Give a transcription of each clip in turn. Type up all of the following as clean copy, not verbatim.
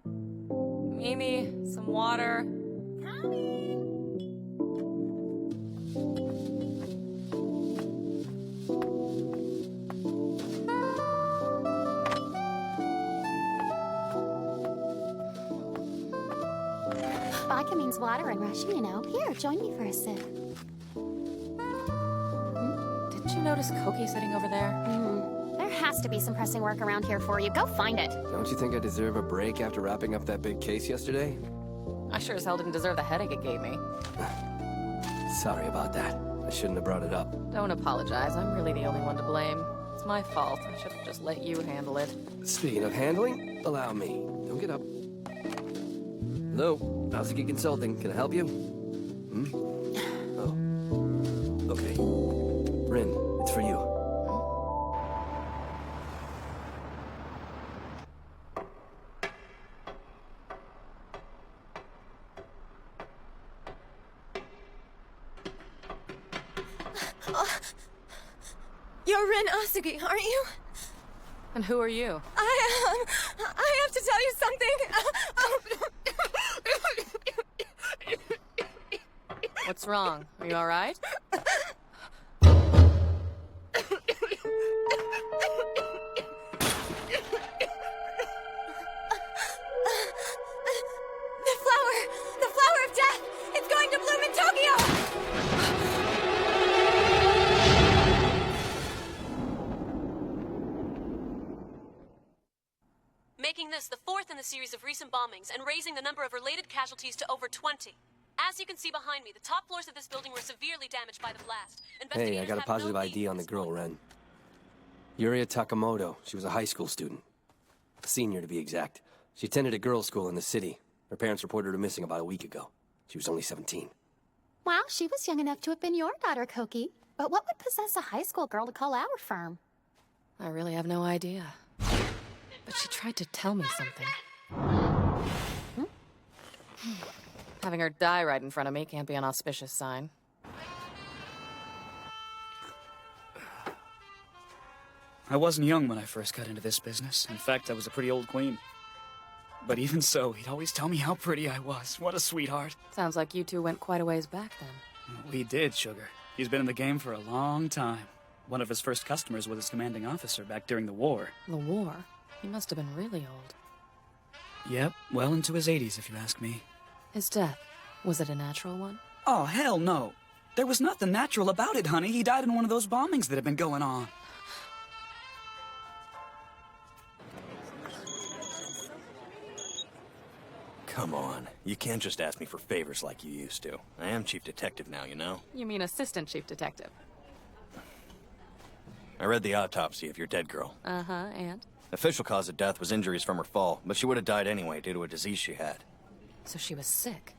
Mimi, some water. Vodka means water and rushing, you know. Here, join me for a sip. Didn't you notice Koki sitting over there? There has to be some pressing work around here for you. Go find it. Don't you think I deserve a break after wrapping up that big case yesterday? I sure as hell didn't deserve the headache it gave me. Sorry about that. I shouldn't have brought it up. Don't apologize. I'm really the only one to blame. It's my fault. I should have just let you handle it. Speaking of handling, allow me. Don't get up. Hello, Nausicaa Consulting. Can I help you? Oh. Okay. Rin, it's for you. You're RIN Daughters, aren't you? And who are you? I have to tell you something. What's wrong? Are you all right? The flower of death, it's going to bloom in Tokyo! Making this the fourth in the series of recent bombings and raising the number of related casualties to over 20. As you can see behind me, the top floors of this building were severely damaged by the blast. Hey, I got a positive ID on the girl, Ren. Yuria Takamoto. She was a high school student. A senior, to be exact. She attended a girls' school in the city. Her parents reported her missing about a week ago. She was only 17. Wow, she was young enough to have been your daughter, Koki. But what would possess a high school girl to call our firm? I really have no idea. But she tried to tell me something. Having her die right in front of me can't be an auspicious sign. I wasn't young when I first got into this business. In fact, I was a pretty old queen. But even so, he'd always tell me how pretty I was. What a sweetheart. Sounds like you two went quite a ways back then. We did, Sugar. He's been in the game for a long time. One of his first customers was his commanding officer back during the war. The war? He must have been really old. Yep, well into his 80s, if you ask me. His death, was it a natural one? Oh, hell no. There was nothing natural about it, honey. He died in one of those bombings that have been going on. Come on. You can't just ask me for favors like you used to. I am chief detective now, you know? You mean assistant chief detective? I read the autopsy of your dead girl. Uh-huh, and? Official cause of death was injuries from her fall, but she would have died anyway due to a disease she had. So she was sick.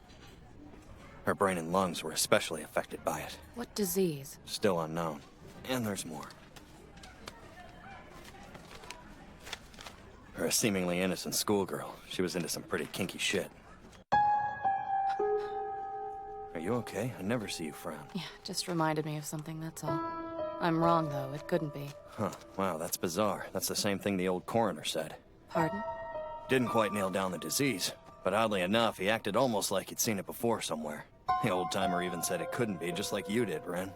Her brain and lungs were especially affected by it. What disease? Still unknown. And there's more. For a seemingly innocent schoolgirl, she was into some pretty kinky shit. Are you okay? I never see you frown. Yeah, just reminded me of something, that's all. I'm wrong, though. It couldn't be. Huh. Wow, that's bizarre. That's the same thing the old coroner said. Pardon? Didn't quite nail down the disease, but oddly enough, he acted almost like he'd seen it before somewhere. The old-timer even said it couldn't be, just like you did, Ren.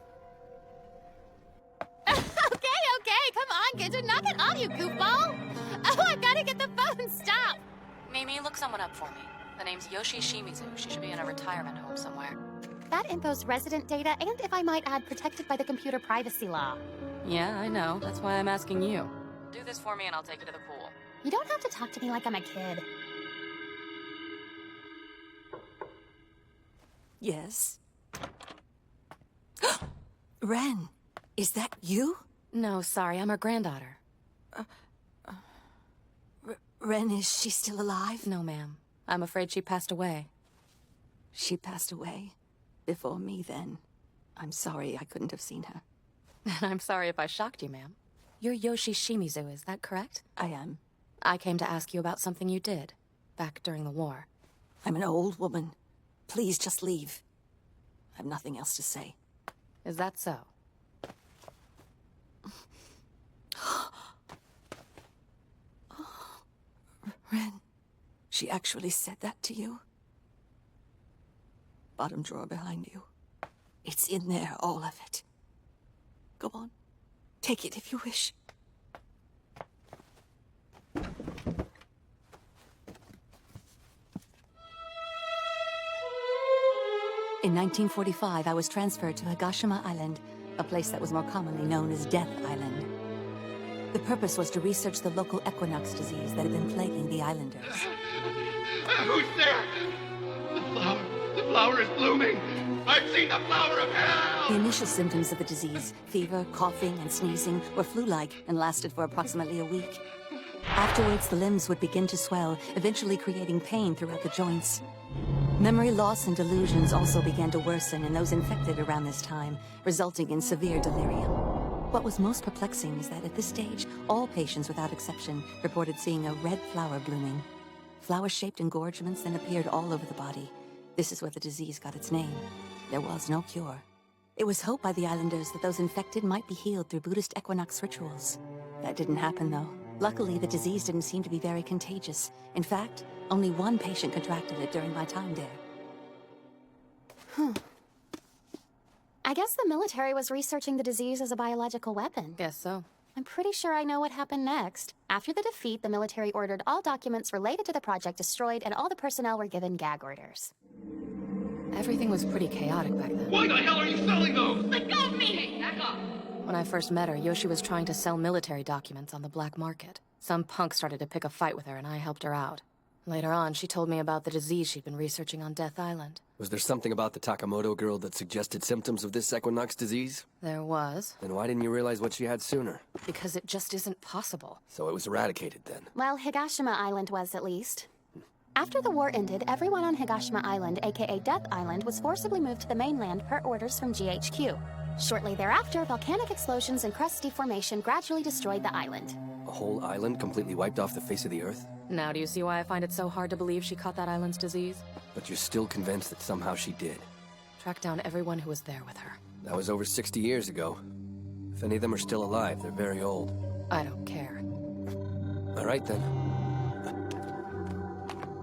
Okay, come on, kid, knock it off, you goofball! Oh, I've got to get the phone, stop! Mimi, look someone up for me. The name's Yoshi Shimizu. She should be in a retirement home somewhere. That info's resident data, and if I might add, protected by the computer privacy law. Yeah, I know. That's why I'm asking you. Do this for me and I'll take you to the pool. You don't have to talk to me like I'm a kid. Yes? Ren, is that you? No, sorry, I'm her granddaughter. Ren, is she still alive? No, ma'am. I'm afraid she passed away. She passed away? Before me, then. I'm sorry I couldn't have seen her. And I'm sorry if I shocked you, ma'am. You're Yoshi Shimizu, is that correct? I am. I came to ask you about something you did, back during the war. I'm an old woman. Please just leave. I have nothing else to say. Is that so? Ren, she actually said that to you? Bottom drawer behind you. It's in there, all of it. Go on. Take it if you wish. In 1945, I was transferred to Higashima Island, a place that was more commonly known as Death Island. The purpose was to research the local equinox disease that had been plaguing the islanders. Who's there? The flower is blooming. I've seen the flower of hell! The initial symptoms of the disease, fever, coughing, and sneezing, were flu-like and lasted for approximately a week. Afterwards, the limbs would begin to swell, eventually creating pain throughout the joints. Memory loss and delusions also began to worsen in those infected around this time, resulting in severe delirium. What was most perplexing is that at this stage, all patients without exception reported seeing a red flower blooming. Flower-shaped engorgements then appeared all over the body. This is where the disease got its name. There was no cure. It was hoped by the islanders that those infected might be healed through Buddhist equinox rituals. That didn't happen, though. Luckily, the disease didn't seem to be very contagious. In fact, only one patient contracted it during my time there. I guess the military was researching the disease as a biological weapon. Guess so. I'm pretty sure I know what happened next. After the defeat, the military ordered all documents related to the project destroyed, and all the personnel were given gag orders. Everything was pretty chaotic back then. Why the hell are you selling those? Let go of me! Hey, back off! When I first met her, Yoshi was trying to sell military documents on the black market. Some punk started to pick a fight with her, and I helped her out. Later on, she told me about the disease she'd been researching on Death Island. Was there something about the Takamoto girl that suggested symptoms of this equinox disease? There was. Then why didn't you realize what she had sooner? Because it just isn't possible. So it was eradicated then? Well, Higashima Island was, at least. After the war ended, everyone on Higashima Island, aka Death Island, was forcibly moved to the mainland per orders from GHQ. Shortly thereafter, volcanic explosions and crust deformation gradually destroyed the island. A whole island completely wiped off the face of the earth? Now do you see why I find it so hard to believe she caught that island's disease? But you're still convinced that somehow she did? Track down everyone who was there with her. That was over 60 years ago. If any of them are still alive, they're very old. I don't care. All right, then.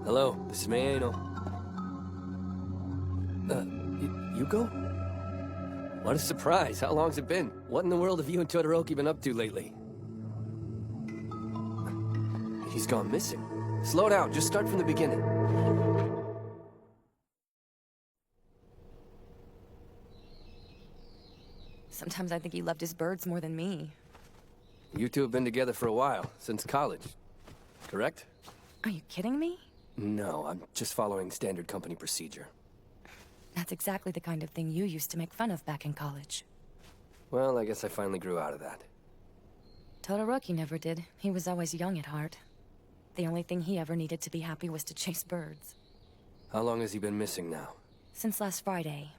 Hello, this is Maeno. Yuko? What a surprise. How long's it been? What in the world have you and Todoroki been up to lately? He's gone missing. Slow down, just start from the beginning. Sometimes I think he loved his birds more than me. You two have been together for a while, since college. Correct? Are you kidding me? No, I'm just following standard company procedure. That's exactly the kind of thing you used to make fun of back in college. Well, I guess I finally grew out of that. Todoroki never did. He was always young at heart. The only thing he ever needed to be happy was to chase birds. How long has he been missing now? Since last Friday.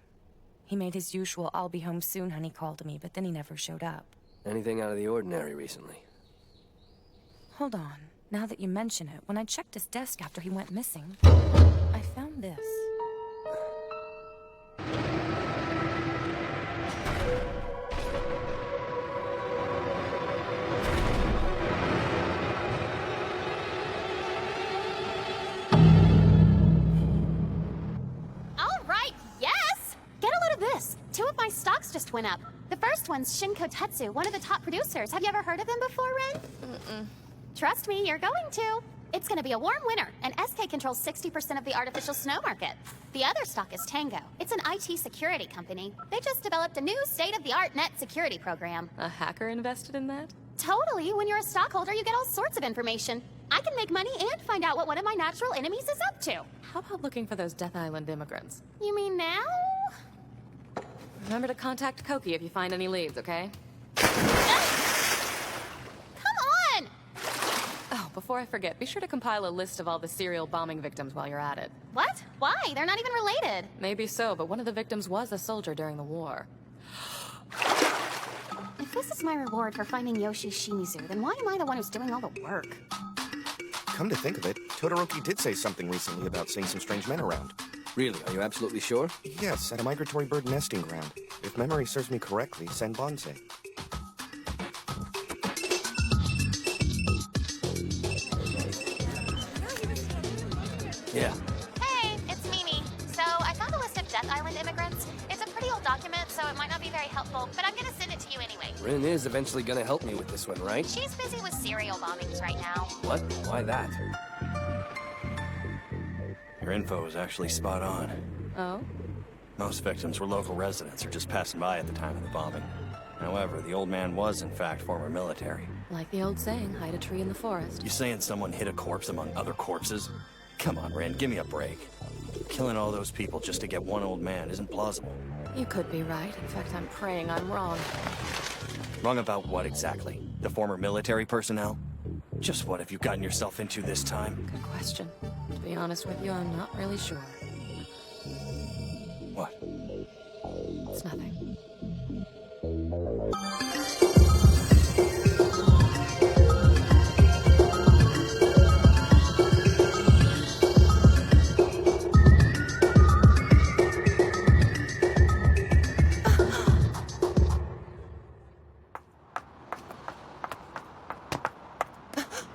He made his usual "I'll be home soon, honey" call to me, but then he never showed up. Anything out of the ordinary recently? Hold on. Now that you mention it, when I checked his desk after he went missing, I found this. All right, yes! Get a load of this. 2 of my stocks just went up. The first one's Shinko Tetsu, one of the top producers. Have you ever heard of him before, Ren? Trust me, you're going to. It's gonna be a warm winter, and SK controls 60% of the artificial snow market. The other stock is Tango. It's an IT security company. They just developed a new state-of-the-art net security program. A hacker invested in that? Totally. When you're a stockholder, you get all sorts of information. I can make money and find out what one of my natural enemies is up to. How about looking for those Death Island immigrants? You mean now? Remember to contact Koki if you find any leads, okay? Come on! Oh, before I forget, be sure to compile a list of all the serial bombing victims while you're at it. What? Why? They're not even related. Maybe so, but one of the victims was a soldier during the war. If this is my reward for finding Yoshi Shimizu, then why am I the one who's doing all the work? Come to think of it, Todoroki did say something recently about seeing some strange men around. Really? Are you absolutely sure? Yes, at a migratory bird nesting ground. If memory serves me correctly, Senbonse. Yeah. Hey, it's Mimi. So I found a list of Death Island immigrants. It's a pretty old document, so it might not be very helpful, but I'm gonna send it to you anyway. RIN is eventually gonna help me with this one, right? She's busy with serial bombings right now. What? Why that? Your info is actually spot on. Oh? Most victims were local residents or just passing by at the time of the bombing. However, the old man was, in fact, former military. Like the old saying, hide a tree in the forest. You saying someone hid a corpse among other corpses? Come on, RIN, give me a break. Killing all those people just to get one old man isn't plausible. You could be right. In fact, I'm praying I'm wrong. Wrong about what exactly? The former military personnel? Just what have you gotten yourself into this time? Good question. To be honest with you, I'm not really sure. What? It's nothing.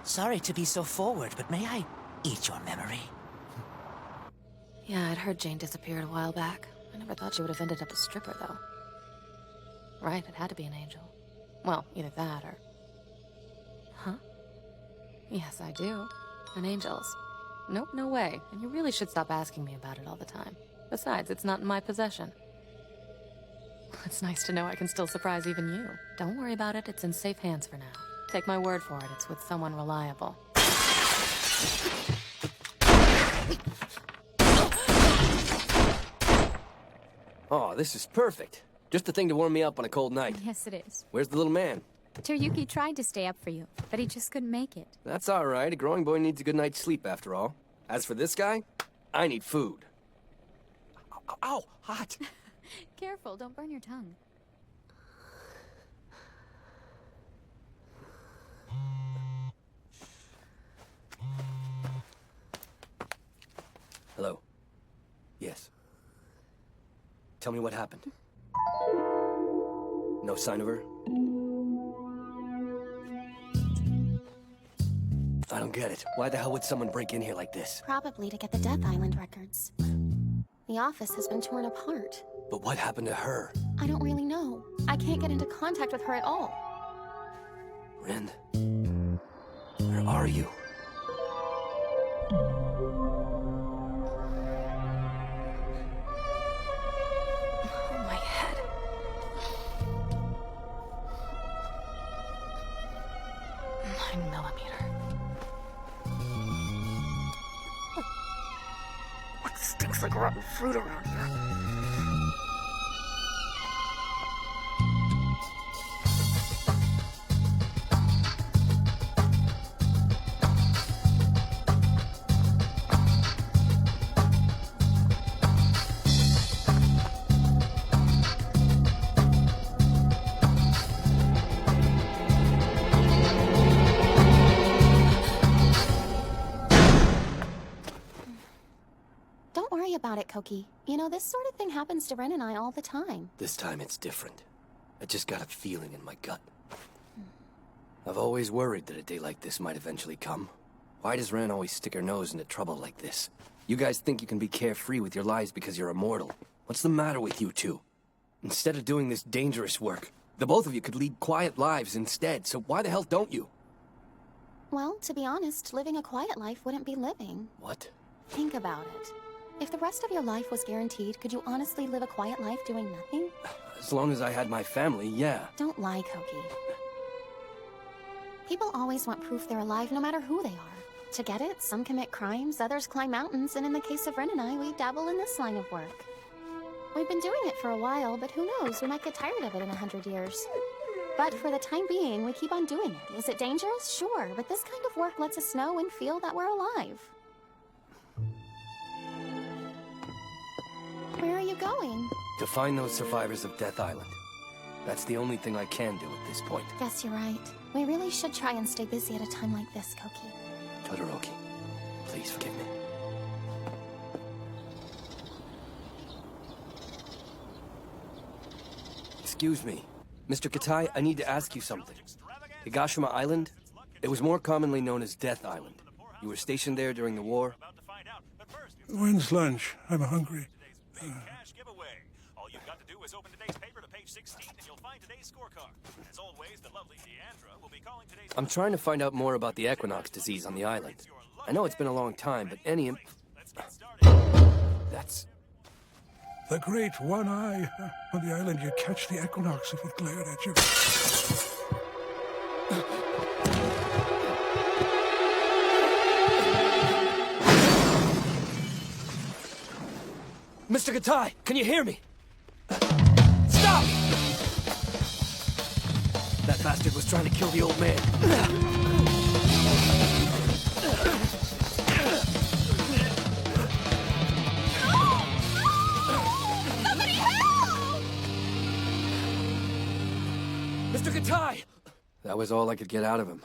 Sorry to be so forward, but may I eat your memory? Yeah, I'd heard Jane disappeared a while back. I never thought she would have ended up a stripper, though. Right, it had to be an angel. Well, either that or... Huh? Yes, I do. An angel's. Nope, no way. And you really should stop asking me about it all the time. Besides, it's not in my possession. It's nice to know I can still surprise even you. Don't worry about it, it's in safe hands for now. Take my word for it, it's with someone reliable. Oh, this is perfect. Just the thing to warm me up on a cold night. Yes, it is. Where's the little man? Teryuki tried to stay up for you, but he just couldn't make it. That's all right. A growing boy needs a good night's sleep, after all. As for this guy, I need food. Ow, ow, hot. Careful, don't burn your tongue. Hello. Yes. Tell me what happened. No sign of her? I don't get it. Why the hell would someone break in here like this? Probably to get the Death Island records. The office has been torn apart. But what happened to her? I don't really know. I can't get into contact with her at all. RIN? Where are you? Oh, my head. $9 millimeter. What stinks like rotten fruit around here? Don't worry about it, Koki. You know, this sort of thing happens to Ren and I all the time. This time it's different. I just got a feeling in my gut. I've always worried that a day like this might eventually come. Why does Ren always stick her nose into trouble like this? You guys think you can be carefree with your lives because you're immortal. What's the matter with you two? Instead of doing this dangerous work, the both of you could lead quiet lives instead, so why the hell don't you? Well, to be honest, living a quiet life wouldn't be living. What? Think about it. If the rest of your life was guaranteed, could you honestly live a quiet life doing nothing? As long as I had my family, yeah. Don't lie, Koki. People always want proof they're alive no matter who they are. To get it, some commit crimes, others climb mountains, and in the case of Ren and I, we dabble in this line of work. We've been doing it for a while, but who knows, we might get tired of it in 100 years. But for the time being, we keep on doing it. Is it dangerous? Sure, but this kind of work lets us know and feel that we're alive. Where are you going? To find those survivors of Death Island. That's the only thing I can do at this point. Guess you're right. We really should try and stay busy at a time like this, Koki. Todoroki, please forgive me. Excuse me. Mr. Katai, I need to ask you something. Higashima Island? It was more commonly known as Death Island. You were stationed there during the war? When's lunch? I'm hungry. Cash giveaway. All you've got to do is open today's paper to page 16 and you'll find today's scorecard. As always, the lovely Deandra will be calling today's... I'm trying to find out more about the equinox disease on the island. I know it's been a long time, but any... That's... The great one eye. On the island, you catch the equinox if it glared at you. Mr. Gatai, can you hear me? Stop! That bastard was trying to kill the old man. Somebody help! Mr. Gatai! That was all I could get out of him.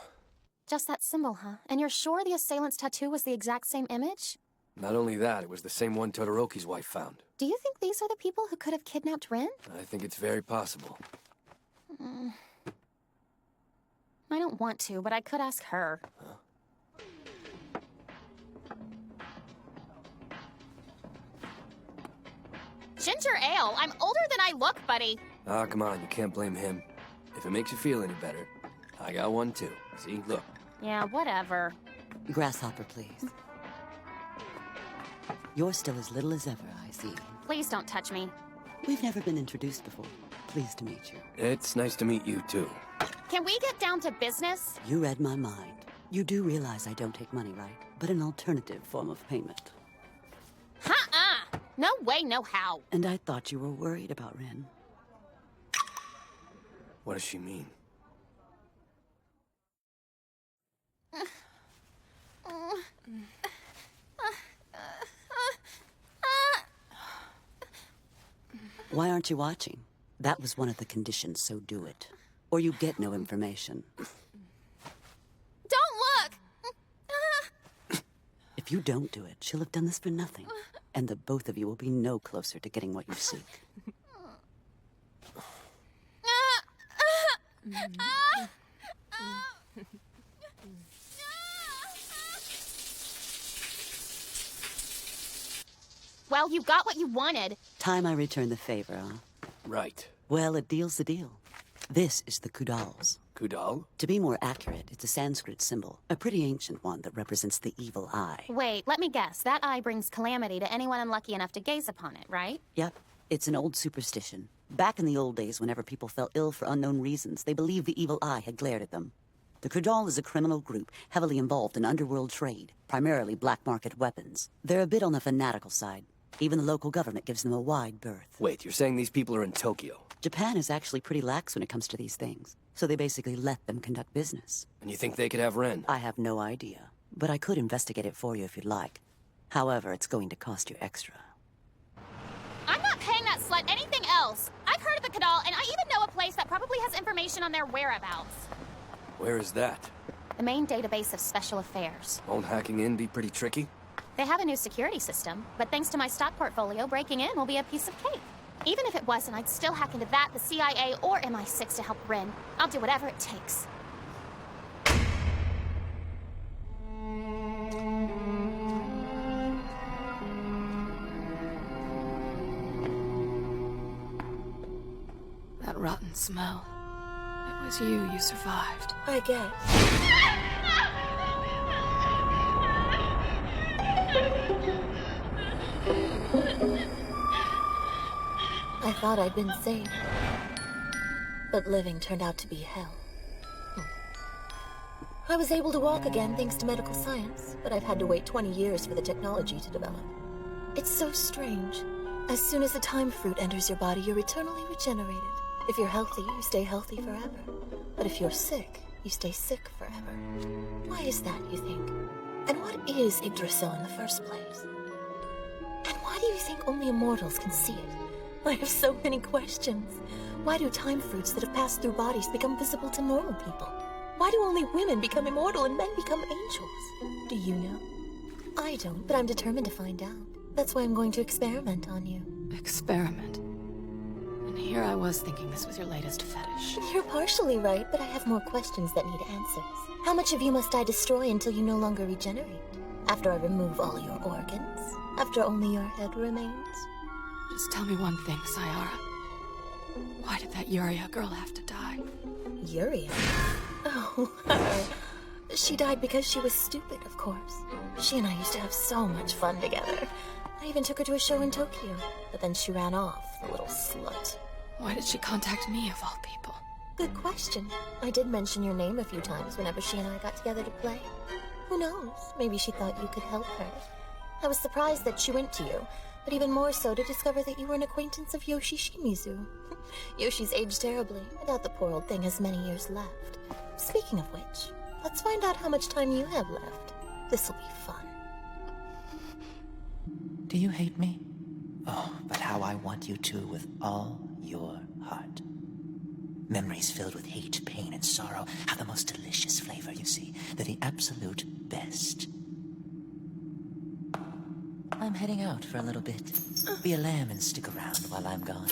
Just that symbol, huh? And you're sure the assailant's tattoo was the exact same image? Not only that, it was the same one Todoroki's wife found. Do you think these are the people who could have kidnapped Rin? I think it's very possible. I don't want to, but I could ask her. Huh? Ginger ale? I'm older than I look, buddy. Ah, come on, you can't blame him. If it makes you feel any better, I got one too. See, look. Yeah, whatever. Grasshopper, please. You're still as little as ever, I see. Please don't touch me. We've never been introduced before. Pleased to meet you. It's nice to meet you, too. Can we get down to business? You read my mind. You do realize I don't take money, right? But an alternative form of payment. Ha-uh! No way, no how. And I thought you were worried about Rin. What does she mean? Why aren't you watching? That was one of the conditions, so do it. Or you get no information. Don't look! If you don't do it, she'll have done this for nothing. And the both of you will be no closer to getting what you seek. Well, you got what you wanted. Time I return the favor, huh? Right. Well, it deals the deal. This is the Kudals. Kudal? To be more accurate, it's a Sanskrit symbol. A pretty ancient one that represents the evil eye. Wait, let me guess. That eye brings calamity to anyone unlucky enough to gaze upon it, right? Yep. It's an old superstition. Back in the old days, whenever people fell ill for unknown reasons, they believed the evil eye had glared at them. The Kudal is a criminal group heavily involved in underworld trade, primarily black market weapons. They're a bit on the fanatical side. Even the local government gives them a wide berth. Wait, you're saying these people are in Tokyo? Japan is actually pretty lax when it comes to these things, so they basically let them conduct business. And you think they could have Ren? I have no idea, but I could investigate it for you if you'd like. However, it's going to cost you extra. I'm not paying that slut anything else. I've heard of the Kudal, and I even know a place that probably has information on their whereabouts. Where is that? The main database of special affairs. Won't hacking in be pretty tricky? They have a new security system, but thanks to my stock portfolio, breaking in will be a piece of cake. Even if it wasn't, I'd still hack into that, the CIA, or MI6 to help Rin. I'll do whatever it takes. That rotten smell. It was you survived. I guess. I thought I'd been saved, but living turned out to be hell. I was able to walk again thanks to medical science, but I've had to wait 20 years for the technology to develop. It's so strange. As soon as the time fruit enters your body, you're eternally regenerated. If you're healthy, you stay healthy forever. But if you're sick, you stay sick forever. Why is that, you think? And what is Yggdrasil in the first place? And why do you think only immortals can see it? I have so many questions. Why do time fruits that have passed through bodies become visible to normal people? Why do only women become immortal and men become angels? Do you know? I don't, but I'm determined to find out. That's why I'm going to experiment on you. Experiment? And here I was thinking this was your latest fetish. You're partially right, but I have more questions that need answers. How much of you must I destroy until you no longer regenerate? After I remove all your organs? After only your head remains? Just tell me one thing, Sayara. Why did that Yuria girl have to die? Yuria? Oh, her. She died because she was stupid, of course. She and I used to have so much fun together. I even took her to a show in Tokyo, but then she ran off, the little slut. Why did she contact me, of all people? Good question. I did mention your name a few times whenever she and I got together to play. Who knows? Maybe she thought you could help her. I was surprised that she went to you, but even more so to discover that you were an acquaintance of Yoshi Shimizu. Yoshi's aged terribly. I doubt the poor old thing has many years left. Speaking of which, let's find out how much time you have left. This'll be fun. Do you hate me? Oh, but how I want you to with all your heart. Memories filled with hate, pain, and sorrow have the most delicious flavor, you see. They're the absolute best. I'm heading out for a little bit. Be a lamb and stick around while I'm gone.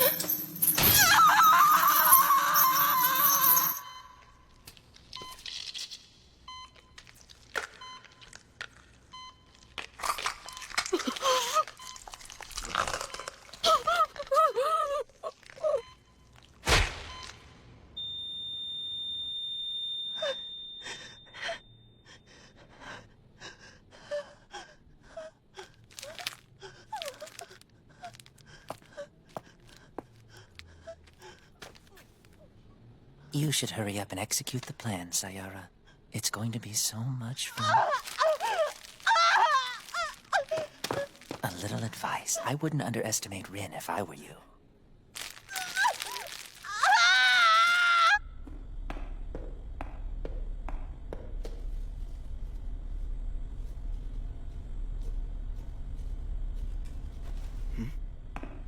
You should hurry up and execute the plan, Sayara. It's going to be so much fun. A little advice. I wouldn't underestimate Rin if I were you.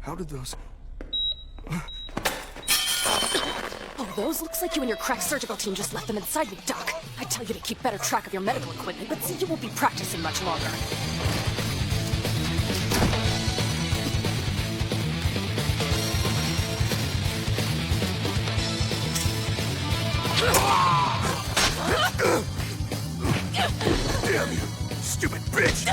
How did those... Oh, those? Looks like you and your crack surgical team just left them inside me, Doc. I tell you to keep better track of your medical equipment, but see, you won't be practicing much longer. Damn you, stupid bitch!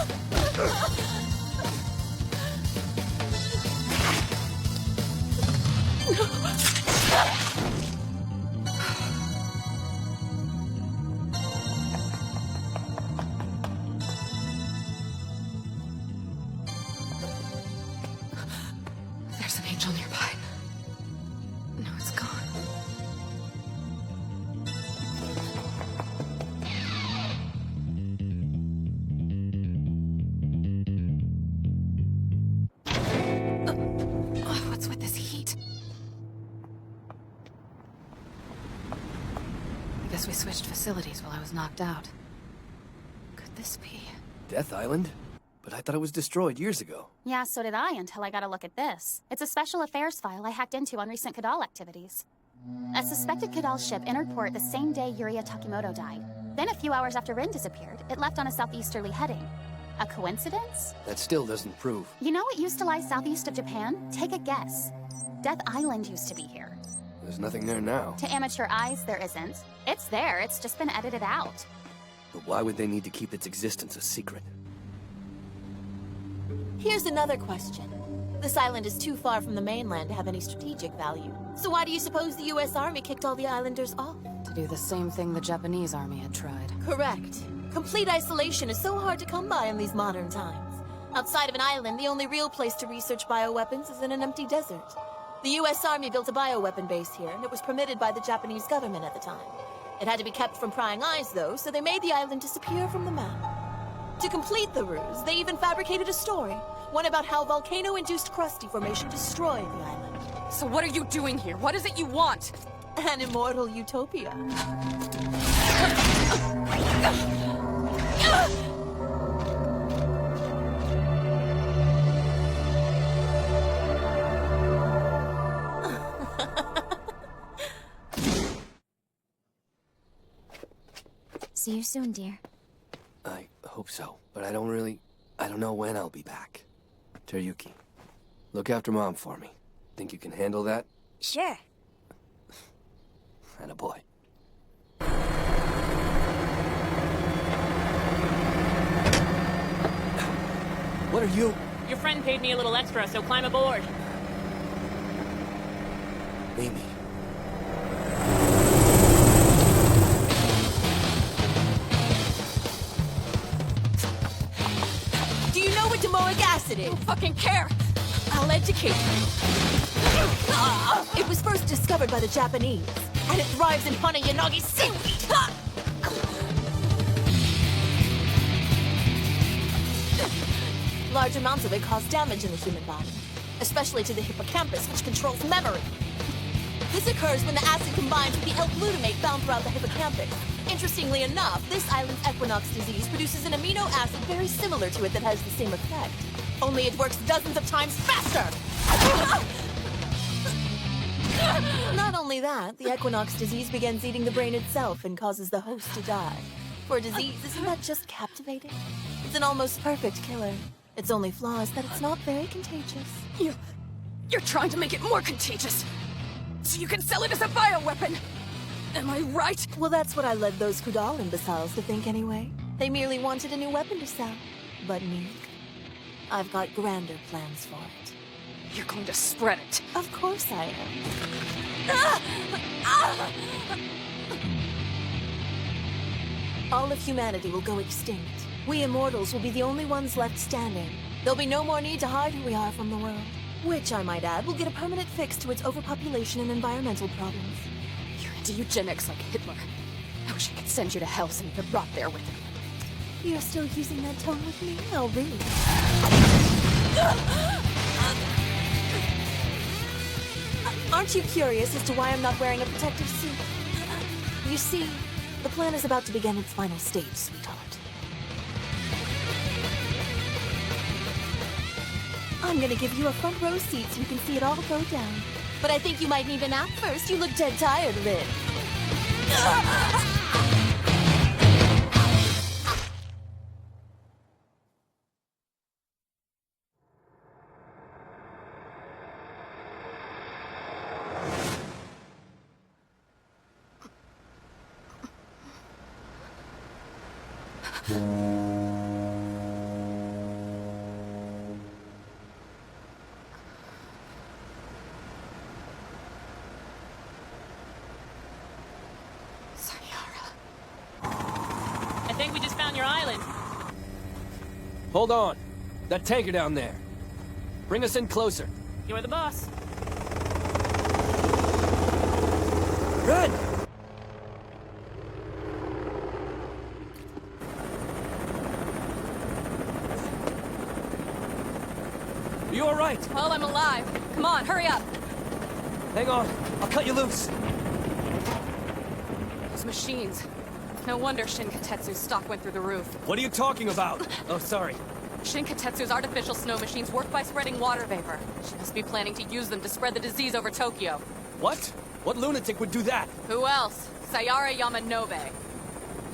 There's an angel nearby. No, it's gone. What's with this heat? I guess we switched facilities while I was knocked out. Could this be? Death Island? But I thought it was destroyed years ago. Yeah, so did I until I got a look at this. It's a special affairs file I hacked into on recent Kadal activities. A suspected Kadal ship entered port the same day Yuria Takimoto died. Then a few hours after Rin disappeared, it left on a southeasterly heading. A coincidence? That still doesn't prove. You know what used to lie southeast of Japan? Take a guess. Death Island used to be here. There's nothing there now. To amateur eyes, there isn't. It's there, it's just been edited out. But why would they need to keep its existence a secret? Here's another question. This island is too far from the mainland to have any strategic value. So why do you suppose the US Army kicked all the islanders off? To do the same thing the Japanese army had tried. Correct. Complete isolation is so hard to come by in these modern times. Outside of an island, the only real place to research bioweapons is in an empty desert. The US Army built a bioweapon base here, and it was permitted by the Japanese government at the time. It had to be kept from prying eyes, though, so they made the island disappear from the map. To complete the ruse, they even fabricated a story. One about how volcano-induced crust deformation destroyed the island. So what are you doing here? What is it you want? An immortal utopia. See you soon, dear. I hope so, but I don't know when I'll be back. Teryuki, look after Mom for me. Think you can handle that? Sure. Attaboy. What are you? Your friend paid me a little extra, so climb aboard. Amy. Do you know what domoic acid is? I don't fucking care. I'll educate you. It was first discovered by the Japanese, and it thrives in Hana-Yanagi seaweed. Large amounts of it cause damage in the human body, especially to the hippocampus, which controls memory. This occurs when the acid combines with the L-glutamate found throughout the hippocampus. Interestingly enough, this island's equinox disease produces an amino acid very similar to it that has the same effect. Only it works dozens of times faster! Not only that, the equinox disease begins eating the brain itself and causes the host to die. For a disease, isn't that just captivating? It's an almost perfect killer. Its only flaw is that it's not very contagious. You're trying to make it more contagious, so you can sell it as a bioweapon. Am I right? Well, that's what I led those Kudal imbeciles to think anyway. They merely wanted a new weapon to sell. But me, I've got grander plans for it. You're going to spread it. Of course I am. All of humanity will go extinct. We immortals will be the only ones left standing. There'll be no more need to hide who we are from the world. Which, I might add, will get a permanent fix to its overpopulation and environmental problems. You're into eugenics like Hitler. I wish I could send you to hell so you could rot there with him. You're still using that tone with me? Oh, really? Aren't you curious as to why I'm not wearing a protective suit? You see, the plan is about to begin its final stage, sweetheart. I'm gonna give you a front row seat so you can see it all go down. But I think you might need a nap first. You look dead tired, Rin. I think we just found your island. Hold on. That tanker down there. Bring us in closer. You're the boss. Red! Are you alright? Well, I'm alive. Come on, hurry up. Hang on. I'll cut you loose. Those machines. No wonder Shinkatetsu's stock went through the roof. What are you talking about? Oh, sorry. Shinkatetsu's artificial snow machines work by spreading water vapor. She must be planning to use them to spread the disease over Tokyo. What? What lunatic would do that? Who else? Sayara Yamanobe.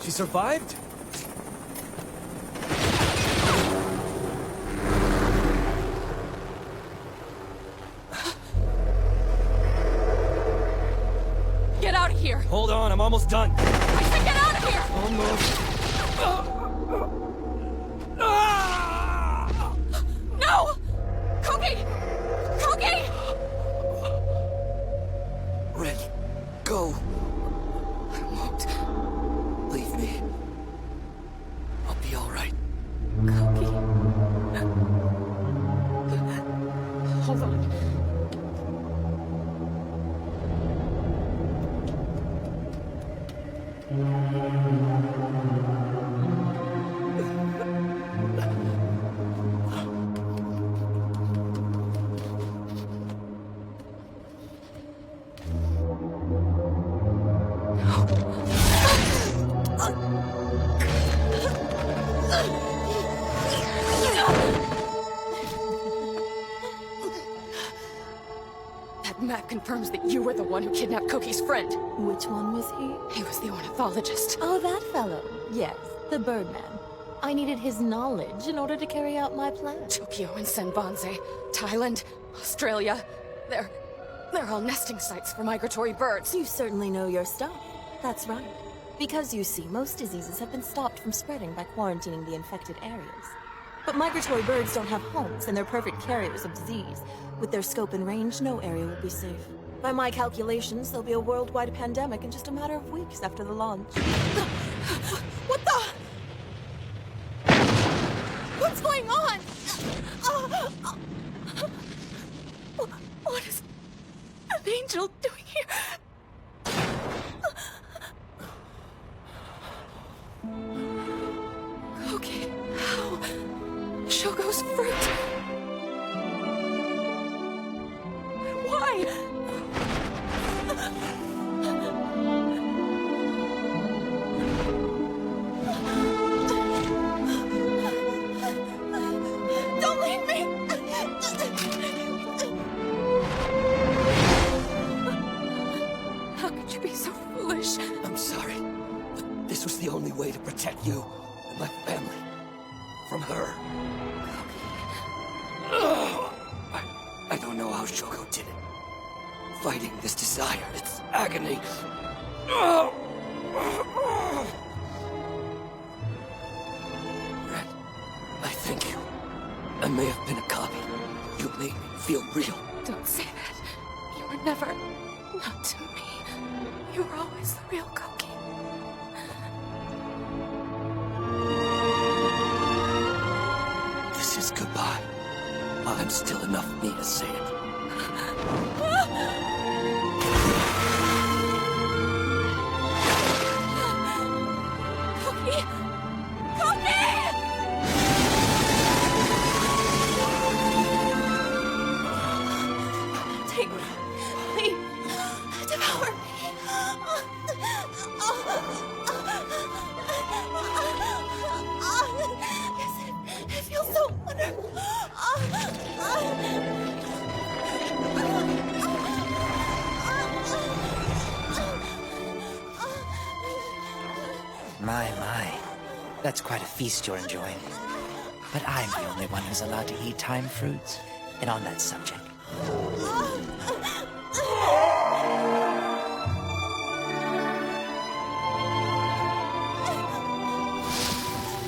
She survived? Get out of here! Hold on, I'm almost done. I said get out of here! Almost. No! Cookie! Cookie! Red, go. I won't. Leave me. I'll be alright. Cookie. Hold on. That map confirms that you were the one who kidnapped Cookie's friend. Which one was he? He was the ornithologist. Oh, that fellow. Yes, the Birdman. I needed his knowledge in order to carry out my plan. Tokyo and Senbanze, Thailand, Australia. They're all nesting sites for migratory birds. You certainly know your stuff. That's right. Because you see, most diseases have been stopped from spreading by quarantining the infected areas. But migratory birds don't have homes, and they're perfect carriers of disease. With their scope and range, no area will be safe. By my calculations, there'll be a worldwide pandemic in just a matter of weeks after the launch. What the? What's going on? What is an angel doing here? Okay, how? Shogo's fruit. Why? Don't leave me! How could you be so foolish? I'm sorry, but this was the only way to protect you and my family from her. I don't know how Shogo did it. Fighting this desire, its agony. Ren, I thank you. I may have been a copy. You made me feel real. Don't say that. You were never... not to me. You were always the real Koki. This is goodbye. While I'm still enough of me to say it. Koki! Koki! Take me. Please. Devour me. Yes, it feels so wonderful. My. That's quite a feast you're enjoying. But I'm the only one who's allowed to eat time fruits. And on that subject,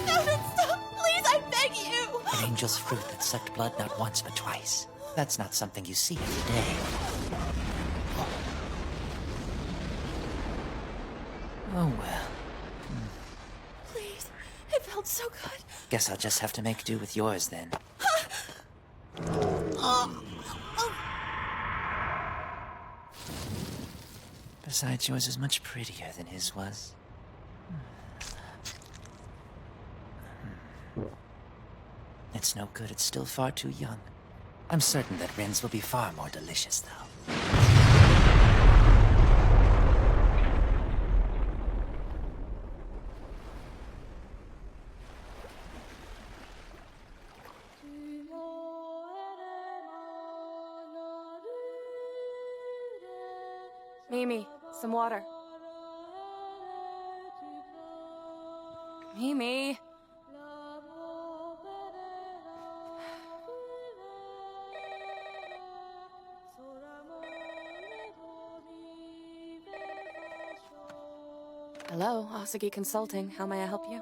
No, stop. Please, I beg you. an angel's fruit that sucked blood not once but twice. That's not something you see every day. Oh well. Please, it felt so good. Guess I'll just have to make do with yours then. Besides, yours is much prettier than his was. It's no good, it's still far too young. I'm certain that Rin's will be far more delicious, though. Mimi, some water. Mimi. Hello, Asagi Consulting. How may I help you?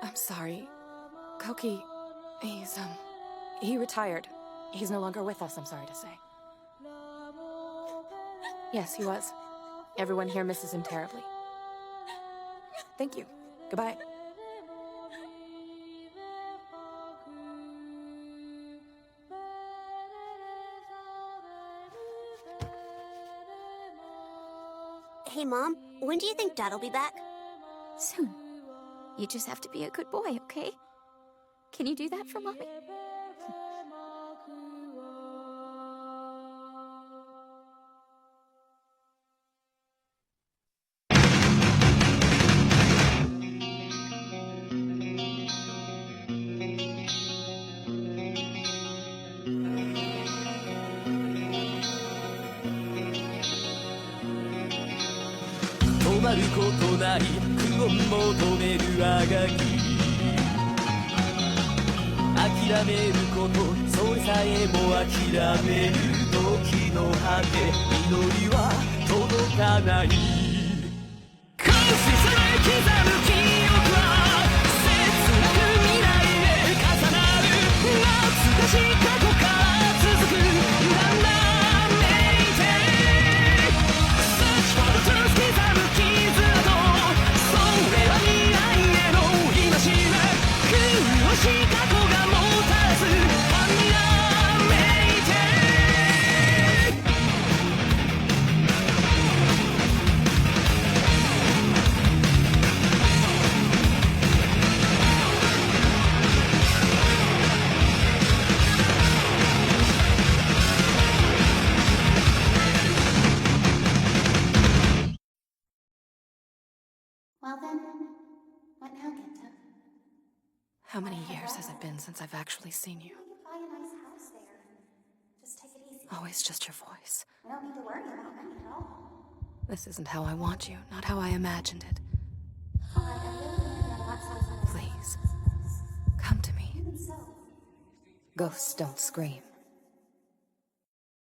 I'm sorry. Koki, he retired. He's no longer with us, I'm sorry to say. Yes, he was. Everyone here misses him terribly. Thank you. Goodbye. Hey, Mom, when do you think Dad'll be back? Soon. You just have to be a good boy, okay? Can you do that for Mommy?止まることない苦音求めるあがき諦めることそれさえも諦める時の果て祈りは届かない監視され刻む記憶 Well then, what now, Genta? How many years has it been since I've actually seen you? We could buy a nice house there. Just take it easy. Always just your voice. We don't need to worry about money at all. This isn't how I want you, not how I imagined it. Please, come to me. Ghosts don't scream.